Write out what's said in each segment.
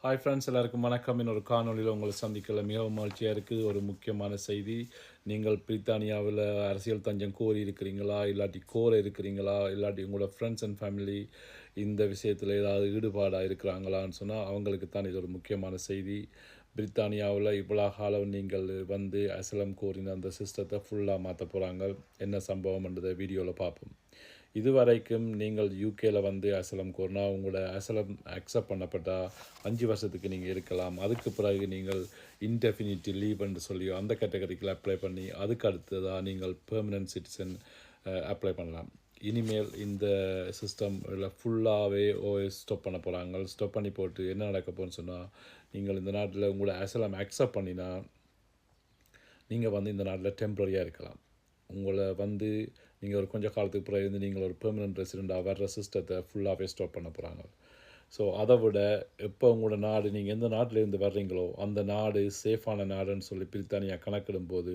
Hi friends, எல்லாருக்கும் வணக்கம். இன்னொரு காணொலியில் உங்களை சந்திக்கல மிகவும் மகிழ்ச்சியாக இருக்குது. ஒரு முக்கியமான செய்தி, நீங்கள் பிரித்தானியாவில் அரசியல் தஞ்சம் கோரி இருக்கிறீங்களா, இல்லாட்டி கோர இருக்கிறீங்களா, இல்லாட்டி உங்களோட ஃப்ரெண்ட்ஸ் அண்ட் ஃபேமிலி இந்த விஷயத்தில் ஏதாவது ஈடுபாடாக இருக்கிறாங்களான்னு சொன்னால் அவங்களுக்கு தான் இது ஒரு முக்கியமான செய்தி. பிரித்தானியாவில் இவ்வளோ காலம் நீங்கள் வந்து அசலம் கோரின அந்த சிஸ்டத்தை ஃபுல்லாக மாற்ற போகிறாங்க. என்ன சம்பவம்ன்றதை வீடியோவில் பார்ப்போம். இதுவரைக்கும் நீங்கள் யூகேல வந்து அசலம் கோரினா உங்களோட அசலம் அக்செப்ட் பண்ணப்பட்டால் 5 வருஷத்துக்கு நீங்கள் இருக்கலாம். அதுக்கு பிறகு நீங்கள் இன்டெஃபினிட்டி லீவ் என்று சொல்லி அந்த கேட்டகரிக்கில் அப்ளை பண்ணி அதுக்கு அடுத்ததாக நீங்கள் பெர்மனன்ட் சிட்டிசன் அப்ளை பண்ணலாம். இனிமேல் இந்த சிஸ்டம் ஃபுல்லாகவே ஸ்டாப் பண்ண போகிறாங்க. ஸ்டாப் பண்ணி போட்டு என்ன நடக்க போகுதுன்னு சொன்னால், நீங்கள் இந்த நாட்டில் உங்களோட அசலம் அக்செப்ட் பண்ணினா நீங்கள் வந்து இந்த நாட்டில் டெம்பரரியாக இருக்கலாம். உங்களை வந்து நீங்கள் ஒரு கொஞ்சம் காலத்துக்கு பிறகு வந்து நீங்கள் ஒரு பெர்மனன்ட் ரெசிடெண்ட்டாக வர்ற சிஸ்டத்தை ஃபுல்லாகவே ஸ்டாப் பண்ண போகிறாங்க. ஸோ அதை விட எப்போ உங்களோட நாடு நீங்கள் எந்த நாட்டிலேருந்து வர்றீங்களோ அந்த நாடு சேஃபான நாடுன்னு சொல்லி பிரித்தானியா கணக்கிடும் போது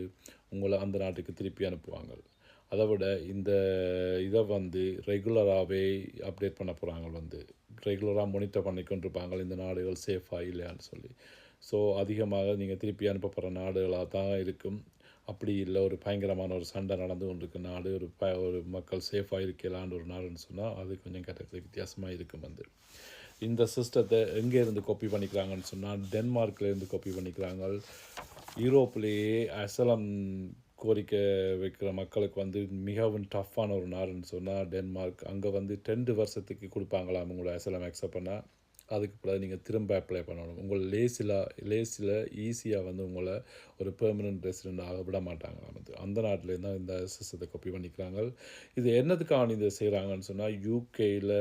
உங்களை அந்த நாட்டுக்கு திருப்பி அனுப்புவாங்க. அதை விட இந்த இதை வந்து ரெகுலராகவே அப்டேட் பண்ண போகிறாங்க. வந்து ரெகுலராக மானிட்டர் பண்ணி கொண்டிருப்பாங்க இந்த நாடுகள் சேஃபாக இல்லையான்னு சொல்லி. ஸோ அதிகமாக நீங்கள் திருப்பி அனுப்பப்படுற நாடுகளாக தான் இருக்கும். அப்படி இல்லை ஒரு பயங்கரமான ஒரு சண்டை நடந்து கொண்டிருக்க நாடு, ஒரு மக்கள் சேஃபாக இருக்கலான்னு ஒரு நாடுன்னு சொன்னால் அது கொஞ்சம் கேட்டகரி வித்தியாசமாக இருக்கும். வந்து இந்த சிஸ்டத்தை எங்கேருந்து காப்பி பண்ணிக்கிறாங்கன்னு சொன்னால் டென்மார்க்லேருந்து காப்பி பண்ணிக்கிறாங்க. யூரோப்லேயே அசலம் கோரிக்கை வைக்கிற மக்களுக்கு வந்து மிகவும் டஃப்பான ஒரு நாடுன்னு சொன்னால் டென்மார்க். அங்கே வந்து 2 வருஷத்துக்கு கொடுப்பாங்களாம் உங்களை அசலம் அக்செப்ட் பண்ணால். அதுக்கு பிறகு நீங்கள் திரும்ப அப்ளை பண்ணணும். உங்கள் லேஸில் ஈஸியாக வந்து உங்களை ஒரு பெர்மனன்ட் ரெசிடெண்ட் ஆக விட மாட்டாங்க. வந்து அந்த நாட்டிலேருந்து தான் இந்த சிஸ்டத்தை காப்பி பண்ணிக்கிறாங்க. இது என்னதுக்கான இதை செய்கிறாங்கன்னு சொன்னால், யூகேயில்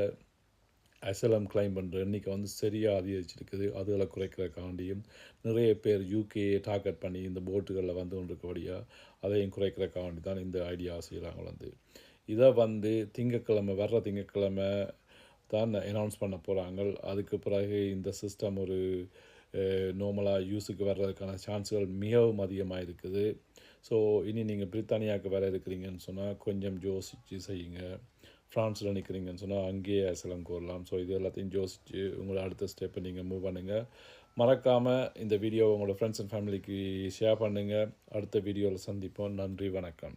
அசலம் கிளைம் பண்ணுற எண்ணிக்கை வந்து சரியாக அதிகரிச்சிருக்குது. அதுகளை குறைக்கிறக்காண்டியும் நிறைய பேர் யூகேயை டார்கெட் பண்ணி இந்த போட்டுகளில் வந்து கொண்டிருக்கபடியாக அதையும் குறைக்கிறக்காண்டி தான் இந்த ஐடியா செய்கிறாங்க. வந்து இதை வந்து வர்ற திங்கட்கிழமை தான் அனௌன்ஸ் பண்ண போகிறாங்க. அதுக்கு பிறகு இந்த சிஸ்டம் ஒரு நார்மலாக யூஸுக்கு வர்றதுக்கான சான்ஸுகள் மிகவும் அதிகமாக இருக்குது. ஸோ இனி நீங்கள் பிரித்தானியாவுக்கு வர இருக்கிறீங்கன்னு சொன்னால் கொஞ்சம் யோசித்து செய்யுங்க. ஃப்ரான்ஸில் நிற்கிறீங்கன்னு சொன்னால் அங்கேயே அசலம் கோரலாம். ஸோ இது எல்லாத்தையும் யோசித்து உங்களோட அடுத்த ஸ்டெப்பை நீங்கள் மூவ் பண்ணுங்கள். மறக்காமல் இந்த வீடியோவை உங்களோட ஃப்ரெண்ட்ஸ் அண்ட் ஃபேமிலிக்கு ஷேர் பண்ணுங்கள். அடுத்த வீடியோவில் சந்திப்போம். நன்றி, வணக்கம்.